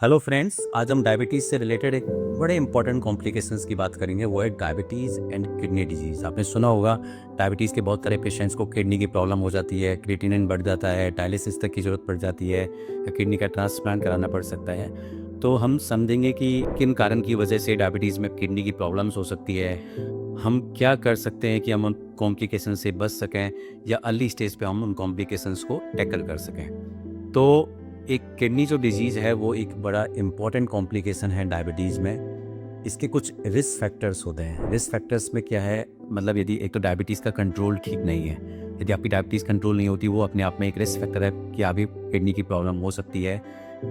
Hello friends, आज हम diabetes से रिलेटेड एक बड़े इंपॉर्टेंट कॉम्प्लिकेशंस की बात करेंगे। वो है डायबिटीज़ एंड किडनी डिजीज़। आपने सुना होगा डायबिटीज़ के बहुत सारे पेशेंट्स को किडनी की प्रॉब्लम हो जाती है, क्रिएटिनिन बढ़ जाता है, डायलिसिस तक की ज़रूरत पड़ जाती है या किडनी का ट्रांसप्लांट कराना पड़ सकता है। तो हम समझेंगे कि किन कारण की वजह से डायबिटीज़ में किडनी की प्रॉब्लम्स हो सकती है, हम क्या कर सकते हैं कि हम उन कॉम्प्लिकेशन से बच सकें या अर्ली स्टेज पे हम उन कॉम्प्लिकेशंस को टैकल कर सकें। तो एक किडनी जो डिजीज़ है वो एक बड़ा इम्पॉर्टेंट कॉम्प्लिकेशन है डायबिटीज़ में। इसके कुछ रिस्क फैक्टर्स होते हैं। रिस्क फैक्टर्स में क्या है, मतलब यदि एक तो डायबिटीज़ का कंट्रोल ठीक नहीं है, यदि आपकी डायबिटीज़ कंट्रोल नहीं होती, वो अपने आप में एक रिस्क फैक्टर है कि अभी किडनी की प्रॉब्लम हो सकती है।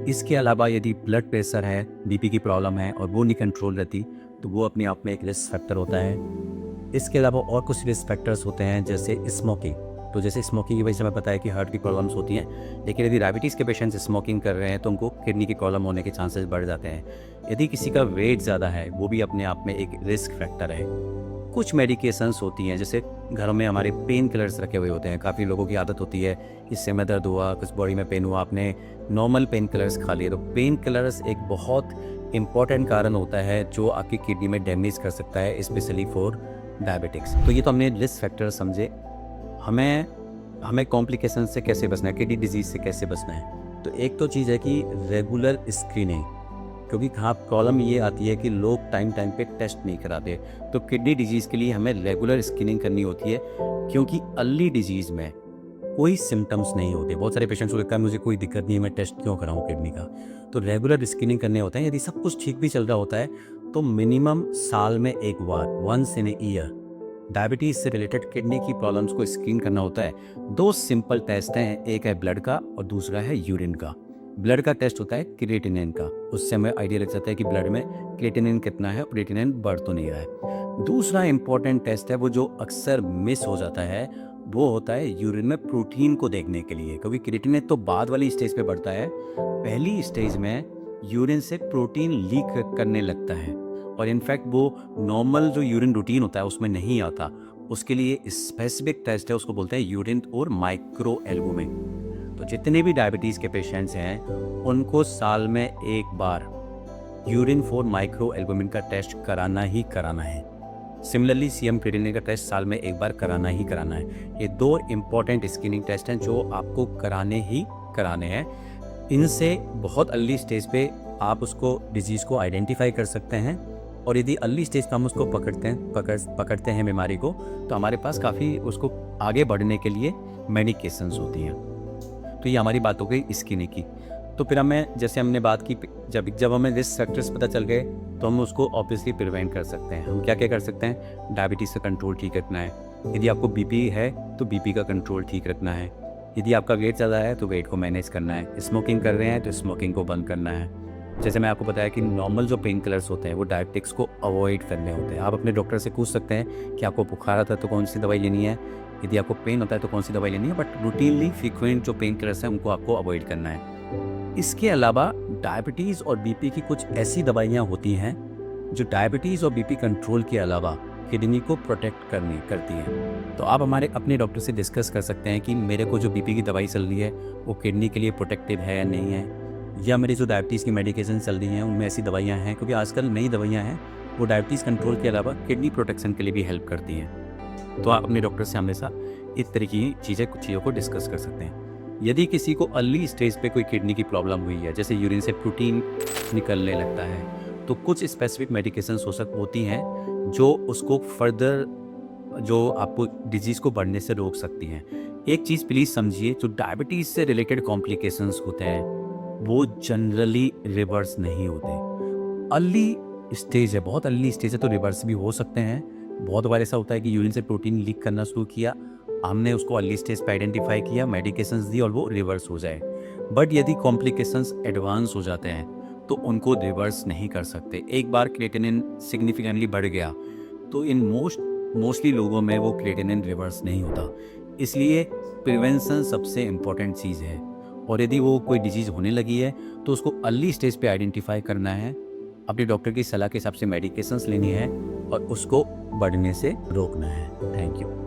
इसके अलावा यदि ब्लड प्रेशर है, बीपी की प्रॉब्लम है और वो नहीं कंट्रोल रहती, तो वो अपने आप में एक रिस्क फैक्टर होता है। इसके अलावा और कुछ रिस्क फैक्टर्स होते हैं जैसे स्मोकिंग। तो जैसे स्मोकिंग की वजह से हमें पता है कि हार्ट की प्रॉब्लम्स होती हैं, लेकिन यदि डायबिटीज़ के पेशेंट्स स्मोकिंग कर रहे हैं तो उनको किडनी की प्रॉब्लम होने के चांसेस बढ़ जाते हैं। यदि किसी का वेट ज़्यादा है, वो भी अपने आप में एक रिस्क फैक्टर है। कुछ मेडिकेशंस होती हैं, जैसे घरों में हमारे पेन किलर्स रखे हुए होते हैं। काफ़ी लोगों की आदत होती है, इससे में दर्द हुआ, कुछ बॉडी में पेन हुआ, आपने नॉर्मल पेन किलर्स खा लिए। तो पेन किलर्स एक बहुत इंपॉर्टेंट कारण होता है जो आपकी किडनी में डैमेज कर सकता है, स्पेशली फॉर डायबिटिक्स। तो ये तो हमने रिस्क फैक्टर समझे। हमें हमें कॉम्प्लिकेशन से कैसे बचना है, किडनी डिजीज़ से कैसे बचना है। तो एक तो चीज़ है कि रेगुलर स्क्रीनिंग, क्योंकि हाँ प्रॉब्लम ये आती है कि लोग टाइम टाइम पे टेस्ट नहीं कराते। तो किडनी डिजीज़ के लिए हमें रेगुलर स्क्रीनिंग करनी होती है, क्योंकि अर्ली डिजीज़ में कोई सिम्टम्स नहीं होते। बहुत सारे पेशेंट्स को लगता है मुझे कोई दिक्कत नहीं है, मैं टेस्ट क्यों कराऊँ किडनी का। तो रेगुलर स्क्रीनिंग करने होते हैं। यदि सब कुछ ठीक भी चल रहा होता है तो मिनिमम साल में एक बार, once in a year, diabetes से रिलेटेड किडनी की प्रॉब्लम्स को स्क्रीन करना होता है। दो सिंपल टेस्ट हैं, एक है ब्लड का और दूसरा है यूरिन का। ब्लड का टेस्ट होता है क्रिएटिनिन का, उससे हमें आइडिया लग जाता है कि ब्लड में क्रिएटिनिन कितना है, क्रिएटिनिन बढ़ तो नहीं रहा है। दूसरा इंपॉर्टेंट टेस्ट है, वो जो अक्सर मिस हो जाता है, वो होता है यूरिन में प्रोटीन को देखने के लिए, क्योंकि क्रिएटिनिन तो बाद वाली स्टेज पे बढ़ता है। पहली स्टेज में यूरिन से प्रोटीन लीक करने लगता है और इनफैक्ट वो नॉर्मल जो यूरिन रूटीन होता है उसमें नहीं आता। उसके लिए स्पेसिफिक टेस्ट है, उसको बोलते हैं यूरिन और माइक्रो एल्बुमिन। तो जितने भी डायबिटीज़ के पेशेंट्स हैं उनको साल में एक बार यूरिन फॉर माइक्रो एल्बुमिन का टेस्ट कराना ही कराना है। सिमिलरली सीएम क्रिएटिनिन का टेस्ट साल में एक बार कराना ही कराना है। ये दो इंपॉर्टेंट स्क्रीनिंग टेस्ट हैं जो आपको कराने ही कराने हैं। इनसे बहुत अर्ली स्टेज पे आप उसको डिजीज़ को आइडेंटिफाई कर सकते हैं, और यदि अर्ली स्टेज पे हम उसको पकड़ते हैं बीमारी को, तो हमारे पास काफ़ी उसको आगे बढ़ने के लिए मेडिकेशंस होती हैं। तो ये हमारी बात हो गई स्किन की। तो फिर जैसे हमने बात की, जब हमें रिस्क फैक्टर्स पता चल गए तो हम उसको ऑब्वियसली प्रिवेंट कर सकते हैं। हम क्या क्या कर सकते हैं, डायबिटीज़ का कंट्रोल ठीक रखना है। यदि आपको बीपी है तो बीपी का कंट्रोल ठीक रखना है। यदि आपका वेट ज़्यादा है तो वेट को मैनेज करना है। स्मोकिंग कर रहे हैं तो स्मोकिंग को बंद करना है। जैसे मैं आपको बताया कि नॉर्मल जो पेन किलर्स होते हैं वो डायबिटिक्स को अवॉइड करने होते हैं। आप अपने डॉक्टर से पूछ सकते हैं कि आपको बुखार आता है तो कौन सी दवाई लेनी है, यदि आपको पेन होता है तो कौन सी दवाई लेनी है, बट रूटीनली फ्रीक्वेंट जो पेन किलर्स हैं उनको आपको अवॉइड करना है। इसके अलावा डायबिटीज़ और बीपी की कुछ ऐसी दवाइयाँ होती हैं जो डायबिटीज़ और बीपी कंट्रोल के अलावा किडनी को प्रोटेक्ट करती हैं। तो आप हमारे अपने डॉक्टर से डिस्कस कर सकते हैं कि मेरे को जो बीपी की दवाई चल रही है वो किडनी के लिए प्रोटेक्टिव है या नहीं है, या मेरी जो डायबिटीज़ की मेडिकेशन चल रही हैं उनमें ऐसी दवाइयाँ हैं, क्योंकि आजकल नई दवाइयाँ हैं वो डायबिटीज़ कंट्रोल के अलावा किडनी प्रोटेक्शन के लिए भी हेल्प करती हैं। तो आप अपने डॉक्टर से हमेशा इस तरह की कुछ चीज़ों को डिस्कस कर सकते हैं। यदि किसी को अर्ली स्टेज पे कोई किडनी की प्रॉब्लम हुई है, जैसे यूरिन से प्रोटीन निकलने लगता है, तो कुछ स्पेसिफिक मेडिकेशंस होती हैं जो उसको फर्दर, जो आपको डिजीज़ को बढ़ने से रोक सकती हैं। एक चीज़ प्लीज़ समझिए, जो डायबिटीज़ से रिलेटेड कॉम्प्लिकेशंस होते हैं वो जनरली रिवर्स नहीं होते। अर्ली स्टेज है, बहुत अर्ली स्टेज है तो रिवर्स भी हो सकते हैं। बहुत बार ऐसा होता है कि यूरिन से प्रोटीन लीक करना शुरू किया, हमने उसको अर्ली स्टेज पे आइडेंटिफाई किया, मेडिकेशंस दी और वो रिवर्स हो जाए। बट यदि कॉम्प्लिकेशंस एडवांस हो जाते हैं तो उनको रिवर्स नहीं कर सकते। एक बार क्रिएटिनिन सिग्निफिकेंटली बढ़ गया तो इन मोस्टली लोगों में वो क्रिएटिनिन रिवर्स नहीं होता। इसलिए प्रिवेंशन सबसे इम्पोर्टेंट चीज़ है, और यदि वो कोई डिजीज़ होने लगी है तो उसको अर्ली स्टेज पे आइडेंटिफाई करना है, अपने डॉक्टर की सलाह के हिसाब से मेडिकेशंस लेनी है और उसको बढ़ने से रोकना है। Thank you.